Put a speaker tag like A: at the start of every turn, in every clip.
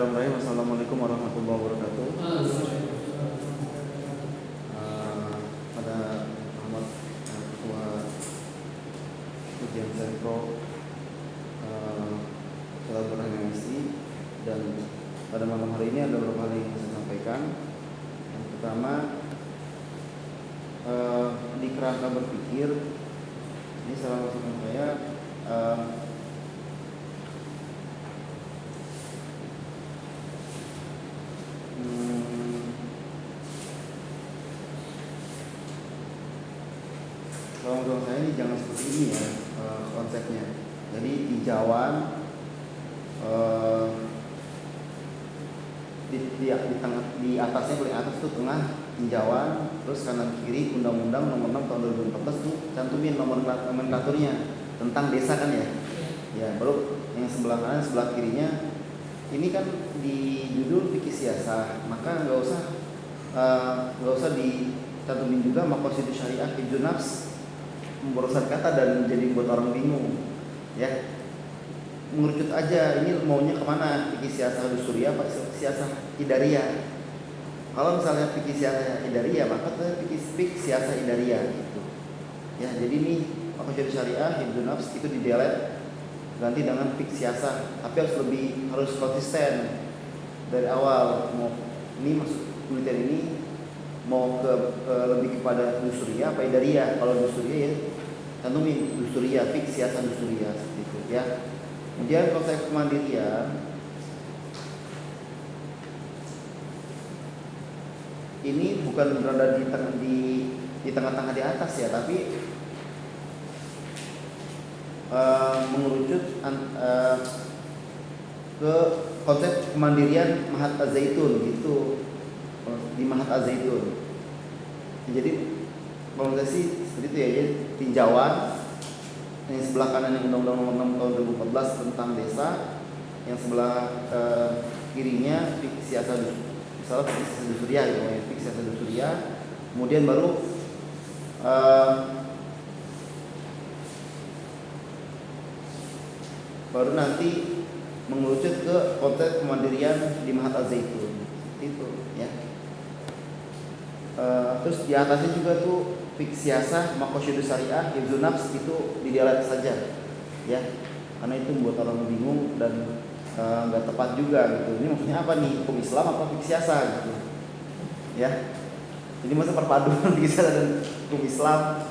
A: Bismillahirrahmanirrahim. Assalamualaikum warahmatullahi wabarakatuh. Pada Ahmad Ketua Ujian Sentro Silaturahmi MSI, dan pada malam hari ini ada beberapa hal yang saya sampaikan. Yang pertama, di kerangka berpikir ini salah satu saya kalau saya ini jangan seperti ini ya konsepnya. Jadi tinjauan di atasnya, paling atas tuh tengah tinjauan, terus kanan kiri Undang-Undang Nomor 6 Tahun 2014 tuh cantumin nomenklaturnya tentang desa kan ya. Ya, baru yang sebelah kanan sebelah kirinya ini kan di judul fikih siasah, maka nggak usah dicantumin juga maqasidus syariah hifdzun nafs, memboros kata dan jadi buat orang bingung ya. Mengerucut aja, ini maunya kemana, fikih siasah dusuriyah apa siasah idariyah. Kalau misalnya fikih siasah idariyah, maka fikih siasah idariyah gitu ya. Jadi ini maqasidus syariah hifdzun nafs itu didelete, ganti dengan fikih siasah, tapi harus konsisten dari awal. Mau ini masuk penelitian ini mau lebih kepada dusuriyah apa idariyah. Kalau dusuriyah ya cantumin dusuriyah, fikih siasah dusuriyah seperti itu ya. Kemudian konsep kemandirian ini bukan berada di tengah-tengah di atas ya, tapi mengerucut ke konsep kemandirian Mahat Az-Zaitun gitu, di Mahat Az-Zaitun. Jadi kalau saya sih seperti itu ya, jadi tinjauan yang sebelah kanan yang Undang-Undang Nomor 6 Tahun 2014 tentang desa, yang sebelah kirinya fikih siasah dusuriyah gitu ya, fikih siasah dusuriyah. Kemudian baru nanti mengerucut ke konsep kemandirian di Mahat Az-Zaitun itu ya. Terus di atasnya juga tuh fikih siasah maqasidus syariah hifdzun nafs itu didelete saja ya, karena itu membuat orang bingung dan nggak tepat juga gitu. Ini maksudnya apa nih, hukum Islam apa fikih siasah gitu ya. Jadi masa perpaduan fikih siasah dan hukum Islam,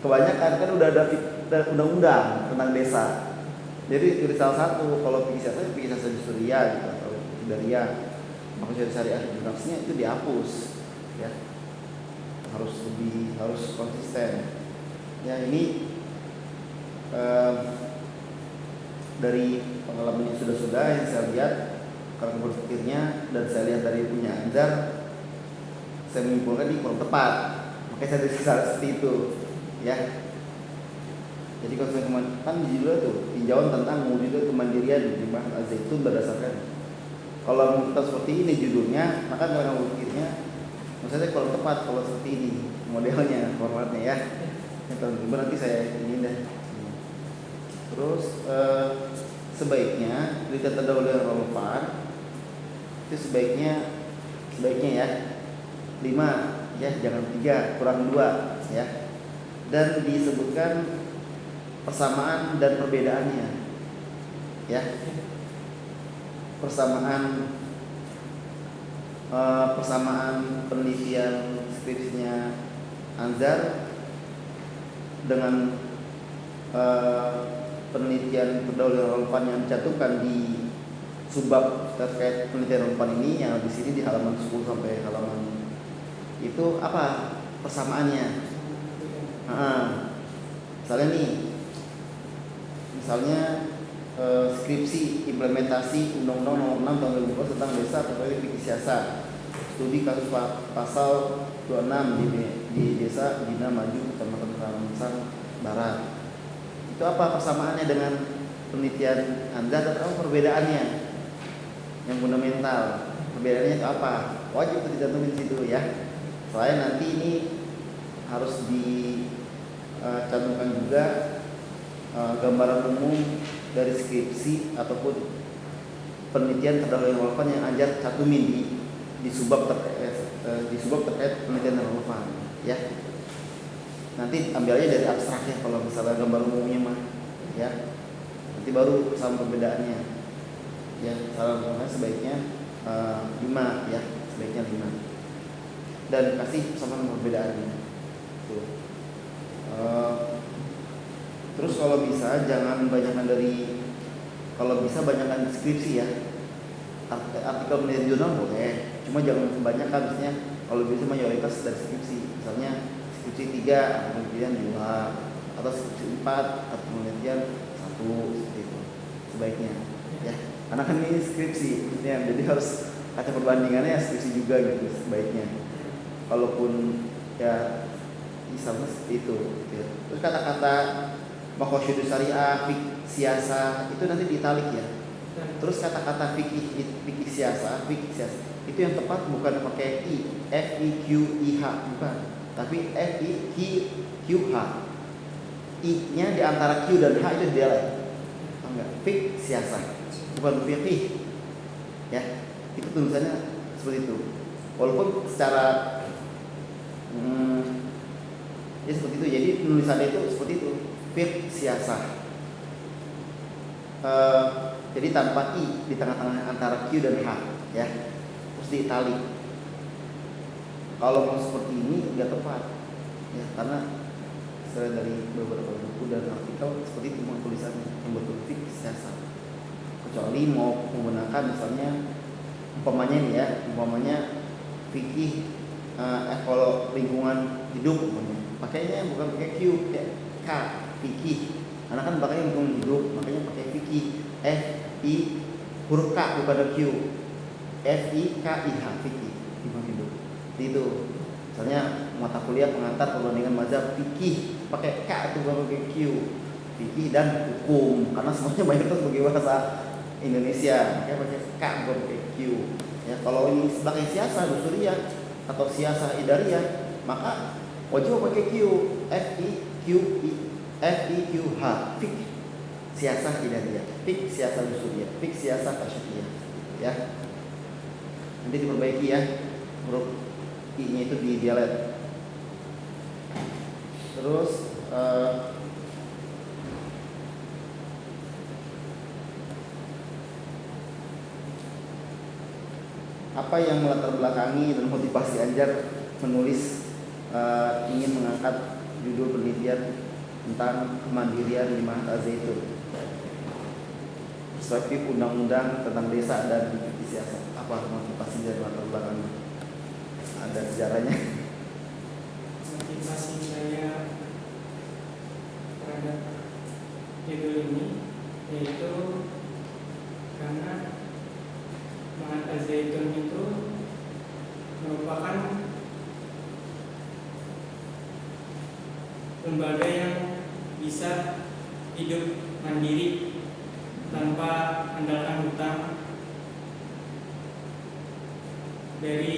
A: kebanyakan kan udah ada undang-undang tentang desa. Jadi salah satu, kalau fikih siasah dusuriyah gitu, atau idariyah, maqasidus syariah hifdzun nafsnya itu dihapus ya. Harus konsisten ya. Ini dari pengalaman yang sudah yang saya lihat, kalau berpikirnya dan saya lihat dari punya Anzar, saya menyimpulkan ini kurang tepat, makanya saya disesat seperti itu ya. Jadi kalau saya kan di judul itu tinjauan tentang mewujudkan kemandirian di Mahat Az-Zaitun berdasarkan, kalau kita seperti ini judulnya, maka cara berpikirnya maksudnya kurang tepat kalau seperti ini modelnya, formatnya ya. Nanti saya ini deh. Terus sebaiknya berita terdahulu yang relevan itu sebaiknya ya 5 ya, jangan 3, kurang 2 ya. Dan disebutkan persamaan dan perbedaannya ya. Persamaan penelitian skripsinya Anzar dengan penelitian terdahulu yang relevan yang dicantumkan di subbab terkait penelitian relevan ini, yang di sini di halaman 10 sampai halaman itu apa persamaannya. Misalnya skripsi implementasi Undang-Undang Nomor 6 Tahun 2014 tentang desa terkait fikih siasah, studi kasus pasal 26 di desa Bina Maju Kecamatan Karangsang Barat. Itu apa persamaannya dengan penelitian Anda, atau perbedaannya yang fundamental? Perbedaannya itu apa? Wajib dicantumin di situ ya. Selain nanti ini harus dicantumkan juga gambaran umum dari skripsi ataupun penelitian terdahulu yang relevan yang Anjar cantumin di subbab terkait penelitian yang relevan ya. Nanti ambil aja dari abstraknya kalau misalnya gambar umumnya mah ya. Nanti baru sama perbedaannya ya. Saran saya sebaiknya 5 ya, sebaiknya 5 dan kasih sama perbedaannya tuh. Terus kalau bisa jangan banyakkan dari, kalau bisa banyakkan deskripsi ya. Artikel penelitian jurnal boleh, cuma jangan kebanyakan. Misalnya kalau bisa mayoritas dari deskripsi, misalnya deskripsi 3 atau penelitian 2 atau deskripsi 4 atau penelitian 1 seperti itu sebaiknya ya. Karena kan ini skripsi maksudnya, jadi harus kaca perbandingannya ya skripsi juga gitu sebaiknya. Kalaupun ya misalnya seperti itu gitu. Terus kata-kata maqasidus syariah, fikih siasa itu nanti ditalik ya. Terus kata-kata fikih siasa itu yang tepat bukan pakai i, f i q i h bukan, tapi f i q h. I-nya di antara q dan h itu didelete. Enggak, fikih siasa bukan fikih ya. Itu tulisannya seperti itu. Walaupun secara ya seperti itu. Jadi tulisannya itu seperti itu, fikih siasa. Jadi tanpa i di tengah-tengah antara q dan h ya, terus diitalik. Kalau mau seperti ini nggak tepat ya, karena saya dari beberapa buku dan artikel seperti itu tulisannya yang berbentuk siasa. Kecuali mau menggunakan misalnya umpamanya nih ya, umpamanya fikih ekolo lingkungan hidup umpamanya, pakainya bukan pakai q ya, k fikih. Karena kan pakainya lingkungan hidup, makanya pakai fikih. F I huruf K bukan Q. F I K I H fikih lingkungan hidup. Itu. Misalnya mata kuliah pengantar perbandingan mazhab fikih pakai K itu bukan pakai Q. Fikih dan hukum, karena semuanya mayoritas sebagai bahasa Indonesia, makanya pakai K bukan pakai Q. Ya, kalau ini sebagai siasa usuliyah atau siasa idariyah, maka wajib pakai Q. F I Q H fikih siasa idariyah, fikih siasa usuliyah, fikih siasa tasyri'iyah ya. Nanti diperbaiki ya, huruf i-nya itu di delete. Terus apa yang melatar belakangi dan motivasi Anjar menulis ingin mengangkat judul penelitian tentang kemandirian di Mahat Al-Zaitun, perspektif undang-undang tentang desa dan siasat? Apa motivasi dan latar belakangnya? Ada sejarahnya?
B: Motivasi saya terhadap judul ini yaitu karena Mahat Al-Zaitun itu merupakan lembaga yang bisa hidup mandiri tanpa andalkan hutang dari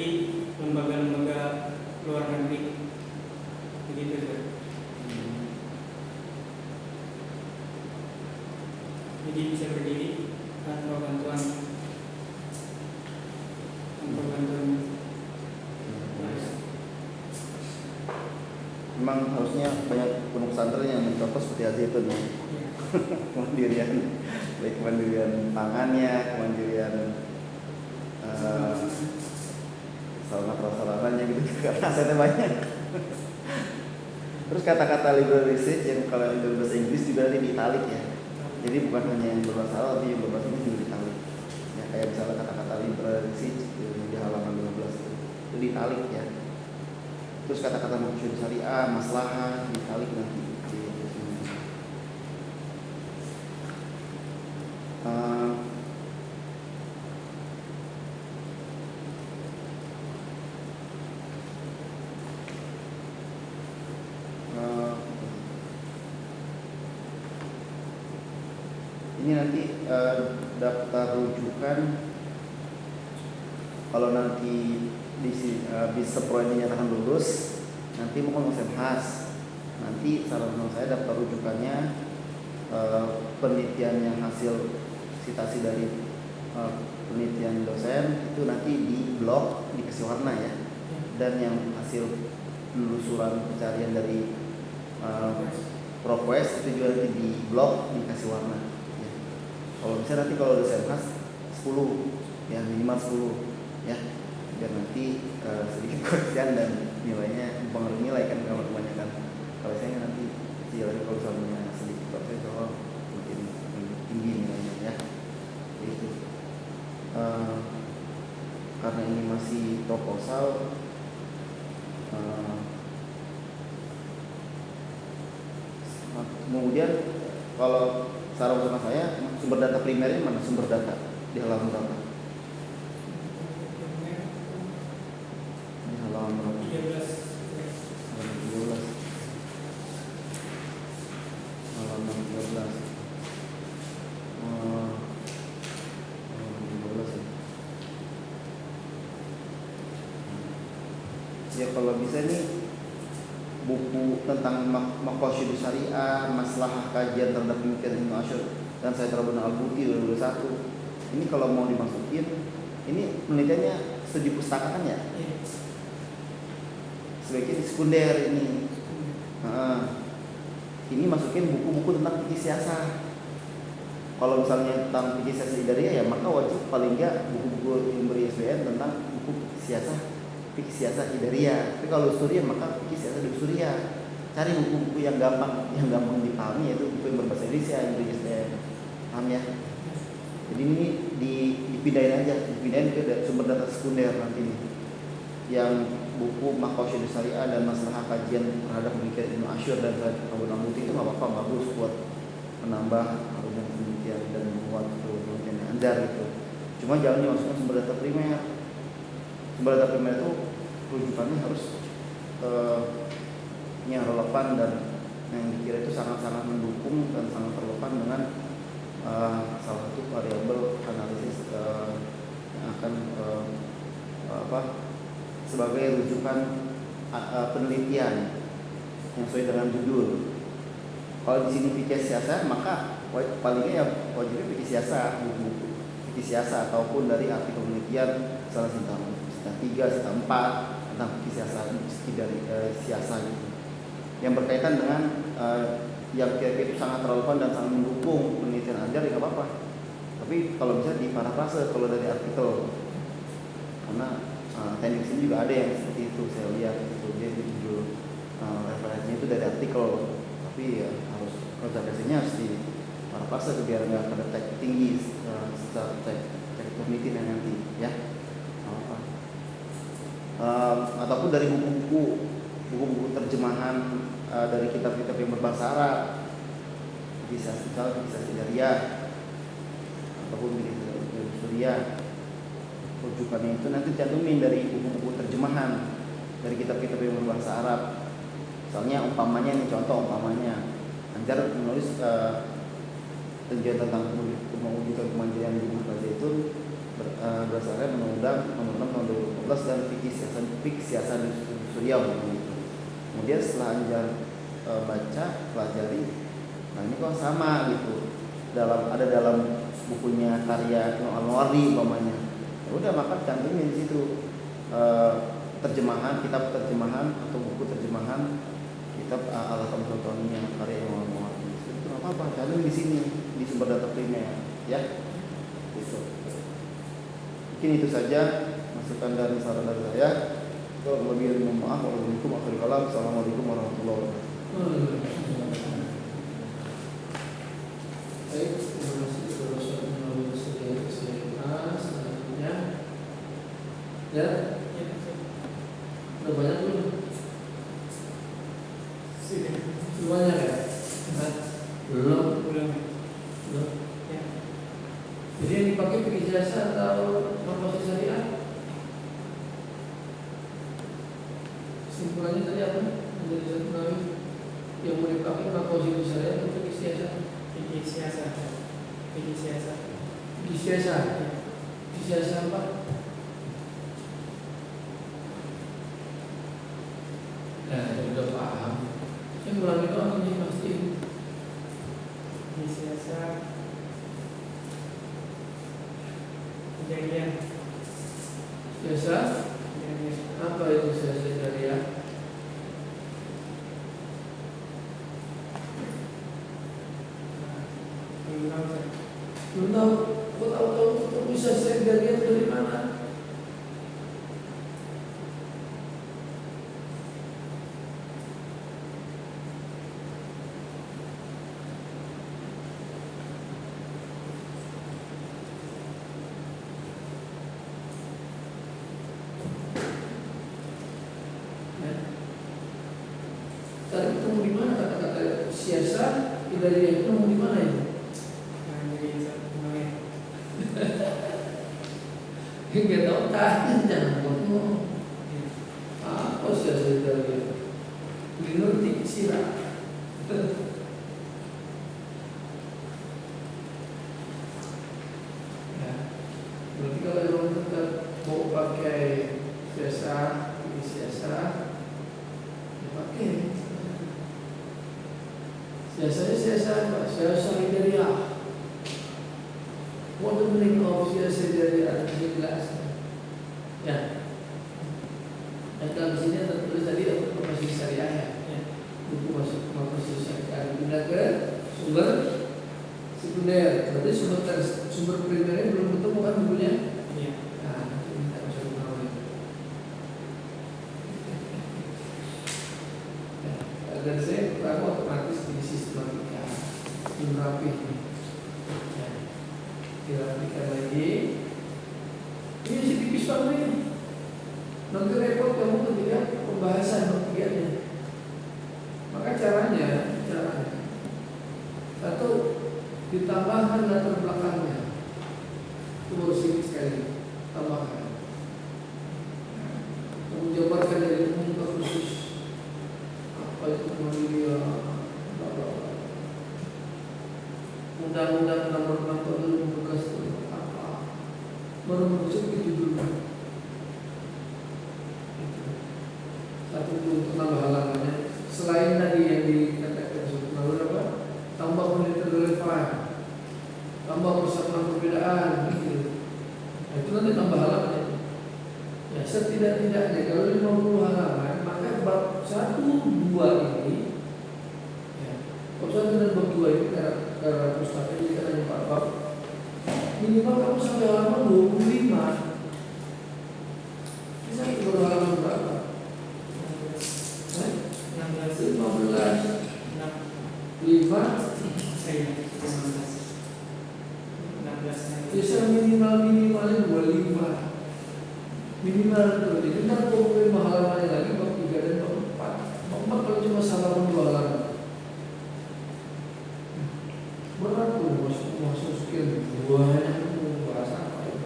B: lembaga-lembaga luar negeri, begitu saja. Jadi bisa berdiri tanpa bantuan.
A: Memang harusnya banyak pondok pesantren yang mencontoh seperti Al-Zaitun ya. Kemandirian, baik kemandirian pangannya, kemandirian sarana-prasarananya gitu, karena asetnya banyak. Terus kata-kata liberal research yang kalau yang berbahasa Inggris juga ada di italic ya. Jadi bukan hanya yang berbahasa Arab, tapi yang berbahasa Inggris juga di italic. Ya, kayak misalnya kata-kata liberal research di halaman 15 itu di italic ya. Terus kata-kata maqasidus syariah, maslahah di italic nanti. Ini nanti daftar rujukan kalau nanti bisa proyek dinyatakan lulus, nanti mau khas. Nanti saran saya daftar rujukannya penelitian yang hasil citasi dari penelitian dosen itu nanti di blog dikasih warna ya, dan yang hasil penelusuran pencarian dari ProQuest itu juga nanti di blog dikasih warna ya. Kalau bisa nanti kalau dosen khas 10 ya, minimal 10 ya, biar nanti sedikit koreksian dan nilainya mempengaruhi nilai kan kalau kebanyakan. Kalau saya nanti kecil, kalau misalnya sedikit koreksi kalau mungkin tinggi nilainya ya. Itu karena ini masih proposal, kemudian kalau saran utama saya, sumber data primernya mana, sumber data di halaman berapa? Di halaman berapa?
B: 13.
A: Halaman 13. Halaman 13. Halaman 12 ya. Ya kalau bisa nih buku tentang Maqasidus Syariah, Maslahah Kajian terhadap Pemikiran Ibnu Asy'ar dan Said Rabban Al-Buti 2021. Ini kalau mau dimasukin, ini penelitiannya studi pustaka kan ya? Sebaiknya di sekunder ini. Ini masukin buku-buku tentang fikih siasah. Kalau misalnya tentang fikih siasah idariyah ya maka wajib paling enggak buku-buku yang ber-ISBN tentang buku fikih siasah idariyah. Tapi kalau usuliyah maka fikih siasah usuliyah. Cari buku-buku yang gampang dipahami, yaitu buku yang berbahasa Indonesia yang ber-ISBN. Paham ya? Jadi ini dipindahin aja, dipindahin ke sumber data sekunder nanti nih. Yang buku Maqasidus Syariah dan Maslahah Kajian terhadap Pemikiran Ibnu Asy'ar dan Said Rabban Al-Buti itu nggak apa-apa, bagus buat menambah argumen penelitian dan membuat penelitian yang andar gitu. Cuma jangan dimasukkan sumber data primer. Sumber data primer itu rujukannya harus yang relevan dan yang dikira itu sangat-sangat mendukung dan sangat relevan dengan salah satu variabel analisis yang akan sebagai rujukan penelitian yang sesuai dengan judul. Kalau di sini fikih siasah maka palingnya ya wajibnya fikih siasah, buku-buku fikih siasah ataupun dari artikel penelitian salah sita 3, sita 4 tentang fikih siasah dari siasah gitu. Yang berkaitan dengan yang kira-kira itu sangat relevan dan sangat mendukung penelitian Anda ya nggak apa-apa. Tapi kalau bisa di parafrase kalau dari artikel, karena teknik sini juga ada yang seperti itu saya lihat itu dia di judul referensinya itu dari artikel, tapi ya harus referensinya harus di parafrase biar nggak ada tag tinggi secara tag penelitian nanti ya. Ataupun dari buku-buku terjemahan dari kitab-kitab yang berbahasa Arab, bisa Sidariyah ataupun bisa Suriah. Rujukannya itu nanti cantumin dari buku-buku terjemahan dari kitab-kitab yang berbahasa Arab. Misalnya umpamanya nih, contoh umpamanya Anjar menulis tinjauan tentang mewujudkan kemandirian di Muhammad Zaitun berdasarkan Undang-Undang Nomor 6 Tahun 2014 dan fikih siasah Suriah gitu. Kemudian setelah Anjar baca, pelajari, nah ini kok sama gitu. Dalam bukunya karya Imam Al-Mawardi umpamanya. Ya udah maka cantumin di situ terjemahan, kitab terjemahan atau buku terjemahan kitab Al-Qamsutoniyah karya Imam Al-Mawardi. Itu enggak apa-apa, cantumin di sini di sumber data primer ya. Gitu. Mungkin itu saja masukan dan saran dari saya. Kalau lebih mohon maaf. Assalamualaikum warahmatullahi wabarakatuh.
C: Baik, terima kasih Profesor Nurul Setiawan selanjutnya. Ya, udah banyak belum? Semuanya ya? Belum.
B: Ya.
C: Jadi yang dipakai fikih siasah atau Maqasidus Syariah? Simpulannya tadi apa? Menjadi satu kali yang mau dipakai Maqasidus Syariah atau fikih siasah?
B: Fikih siasah.
C: Fikih siasah apa? Nah, sudah paham. Saya ulangi doang ini pasti.
B: Fikih siasah kejadian
C: Biasa
B: kejadian
C: apa itu siasa jariah?
B: belum tahu saya.
C: Belum tahu, kok tahu-tahu ketemu siasa jariah dari mana? Ya. Tadi ketemu di mana kata-kata siasa jariah itu ketemu di mana ya?
B: Nah, jadi satu kemarin
C: Nggak tahu tanya jangan ngomong.
B: ya.
C: Apa siasa jariah? Ngerti sirah. Ya, berarti kalau memang tetap mau pakai siasa, ini siasa, ya pakai. Siasanya siasa apa? Siasa jariah. What the meaning of siasa jariah? Jelas. Ya. Dan dalam sini tertulis tadi apa masih syariah ya?
B: Ya.
C: Buku masih syariah. Pindah ke sumber sekunder. Berarti sumber primernya belum ketemu kan bukunya?
B: Iya.
C: Nah, nanti kita bisa tahu. Dan saya pertama otomatis di sistematika yang rapi. Ya. Dirapikan lagi. Ini masih tipis banget ini. Nanti repot kamu ketika pembahasan bagiannya. Maka caranya satu ditambahkan latar belakangnya. Umur sini sekali tambahkan. Kamu jabarkan dari umum ke khusus. Apa itu mandiriah? Undang-undang nomor 6 tahun 2012 itu apa? Baru masuk itu dulu. Satu untuk nambah halamannya. Selain tadi yang dikatakan lalu apa? Tambah penelitian relevan, tambah persamaan perbedaan, gitu. Nah, itu nanti tambah halamannya. Ya setidak-tidaknya kalau 50 halaman, maka bab 1, 2 ini, ya, bab 1 dan bab 2 ini karena pustaka ini kan hanya 4 bab. Minimal kamu sampai halaman 25. Bisa itu baru halaman berapa?
B: 16
C: 15,
B: 6
C: 5,
B: saya 16
C: bisa minimalnya 25. Minimal itu. Jadi ntar 25 halamannya lagi bab 3 dan bab 4. Bab 4 kalau cuma halaman 2 halaman. Berat tuh masuk sekian banyak itu bahasa apa ya?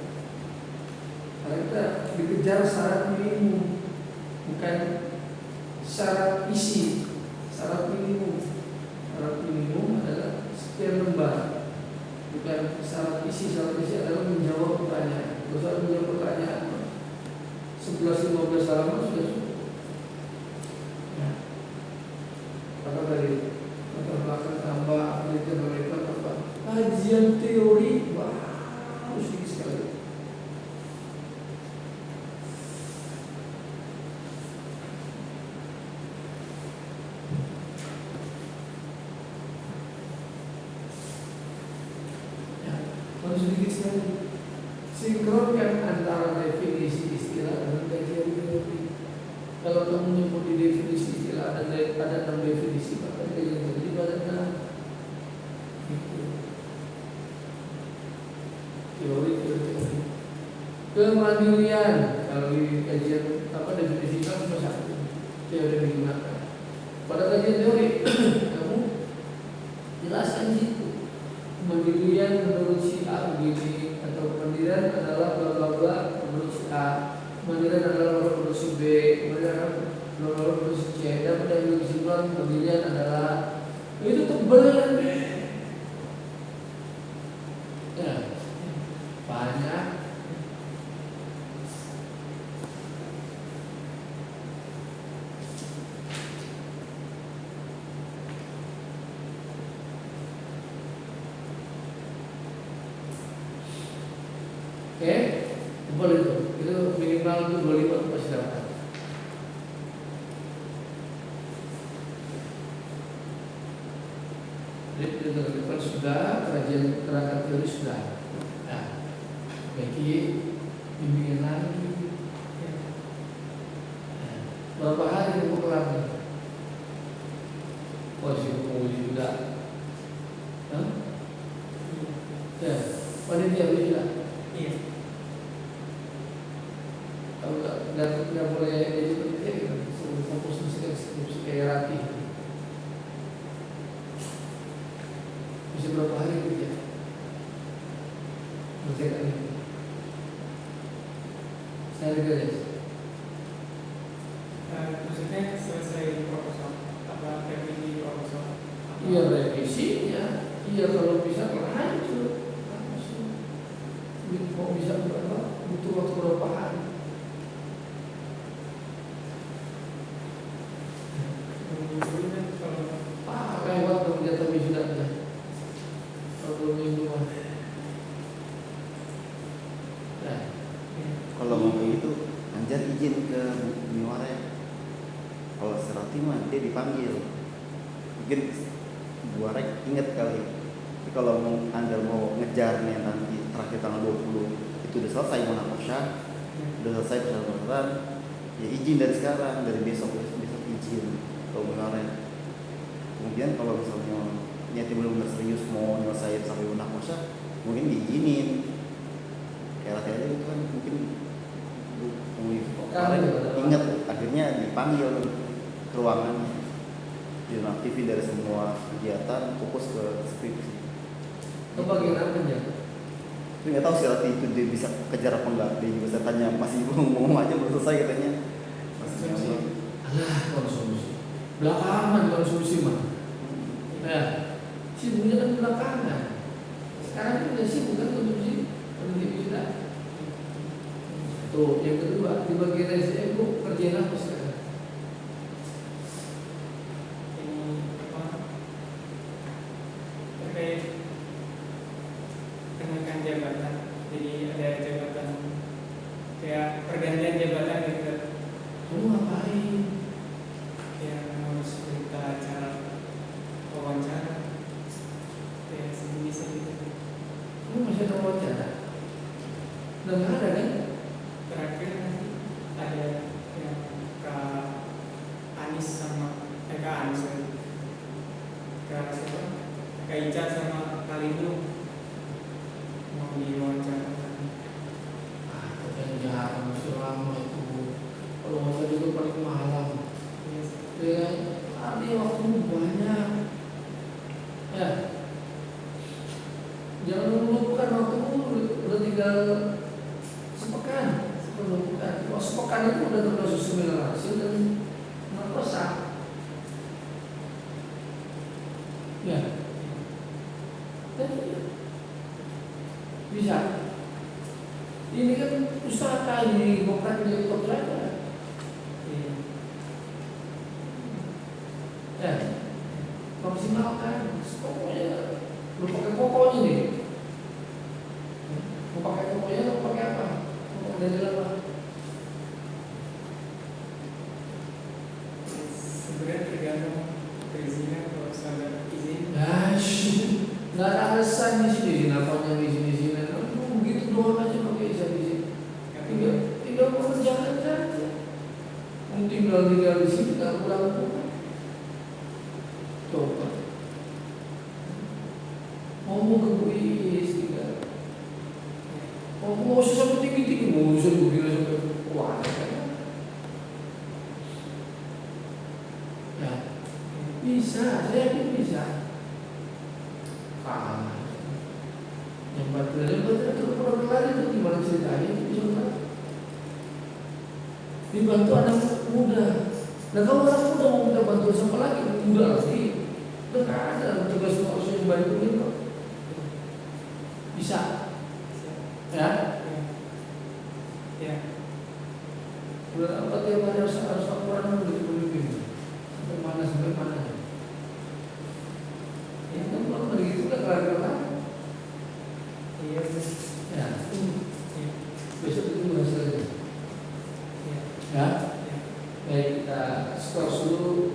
C: Karena kita dikejar syarat minimum, bukan syarat isi. Syarat minimum adalah sekian lembar, bukan syarat isi. Syarat isi adalah menjawab pertanyaan. Kalau menjawab pertanyaan 11-15 halaman sudah cukup. Ya. Maka dari latar belakang tambah penelitian mereka apa? Kajian teori, wah, sedikit sekali. Sedikit sekali. Sinkronkan antara definisi istilah dan kajian teori. Kalau kamu menyebut di definisi istilah ada 6 definisi, maka kajian teori pada 6. Teori. Kemandirian kalau di kajian apa definisinya cuma 1. Teori yang digunakan. Pada kajian teori kamu jelaskan situ. Kemandirian menurut si A begini, atau kemandirian adalah bla bla bla menurut si A, kemandirian adalah menurut si B, kemandirian menurut si C, dan pada kesimpulan kemandirian adalah itu tebal ya banyak. Oke. Boleh itu minimal itu 25 itu pasti dapat. Jadi depan sudah, kajian kerangka teori sudah. Nah, bagi bimbingan lagi. Nah, berapa hari kamu kelar nih? Posisi penguji sudah. Hah? Ya, panitia sudah.
B: Iya.
C: Kalau nggak boleh jadi penting, fokus musik kayak rapi. Bisa berapa hari kerja? Mengerjakan ini. Saya kerja.
B: Maksudnya selesai proposal apa revisi proposal?
C: Iya revisinya. Iya kalau bisa hancur. Mau bisa berapa? Butuh waktu berapa hari? Lewat kerja tapi sudah ada. Kalau 2 minggu mah. Nah,
A: Kalau mau begitu, Anjar izin ke Miware. Kalau Serati mah dia dipanggil. Mungkin Buarek inget kali. Tapi kalau mau Anjar mau ngejar nih nanti terakhir tanggal 20 itu udah selesai munakosah, udah selesai persyaratan, ya izin dari sekarang, dari besok izin kalau Miware. Kemudian kalau misalnya niatnya benar-benar serius mau nyelesain sampai munakosah, mungkin diizinin. Kayak latih aja gitu kan mungkin ingat akhirnya dipanggil ke ruangannya, dinonaktifin dari semua kegiatan, fokus ke skripsi.
C: itu bagian apa ya?
A: Tapi nggak tahu sih Rati itu dia bisa kejar apa enggak. Dia juga saya tanya masih ngomong aja belum selesai katanya.
B: Konsumsi.
C: Alah konsumsi. Belakangan konsumsi mah. Nah, sibuknya kan belakangan. Sekarang kan udah sibuk kan konsumsi. Peneliti sudah. Tuh, yang kedua di bagian SDM bu kerjaan apa sekarang?
B: Ini apa? Terkait kenaikan jabatan. Jadi ada jabatan kayak pergantian jabatan gitu.
C: Kamu ngapain?
B: Yang harus berita acara wawancara. Kayak sejenis gitu.
C: Kamu masih ada wawancara? Udah nggak ada kan?
B: Terakhir nanti ada yang Kak Anis sama Kak Anis Kak siapa? Kak Ica sama Kak Lindu mau diwawancara.
C: Ah, tapi yang jarang masih lama itu. Kalau masa juga paling malam. Ya, ada waktu banyak. Ya, jangan lupakan waktumu udah tinggal sepekan. Kalau sepekan itu udah termasuk seminar hasil dan proposal. Ya, bisa. Ini kan usaha ini bukan jadi pekerjaan. Ya, maksimalkan. Pokoknya, lu pakai pokoknya nih. Mau pakai pokoknya, mau pakai apa? Mau dari apa?
B: Sebenarnya tergantung perizinan kalau misalnya izin.
C: Nah, nggak ada alasan di sini. Kenapa yang di sini? Begitu doang aja pakai izin. Tinggal mengerjakan saja. Tinggal di sini nggak kurang. Coba. Ngomong ke Bu Iis tinggal. Mau usah sampai tinggi-tinggi, mau usah begini sampai wah. Ya, bisa, saya yakin bisa. Yang baterai itu keluar itu gimana ceritanya itu bisa nggak? Dibantu anak muda. Nah kalau anak muda mau minta bantuan sama lagi, muda lagi. Udah nggak ada tugas harus yang bantuin kok. Bisa, ya?
B: Ya.
C: Udah apa tiap hari harus laporan begitu begitu. Sampai mana? Ya kan kalau begitu kan kelar.
B: Iya.
C: Ya. Besok itu Ya, baik kita skor dulu.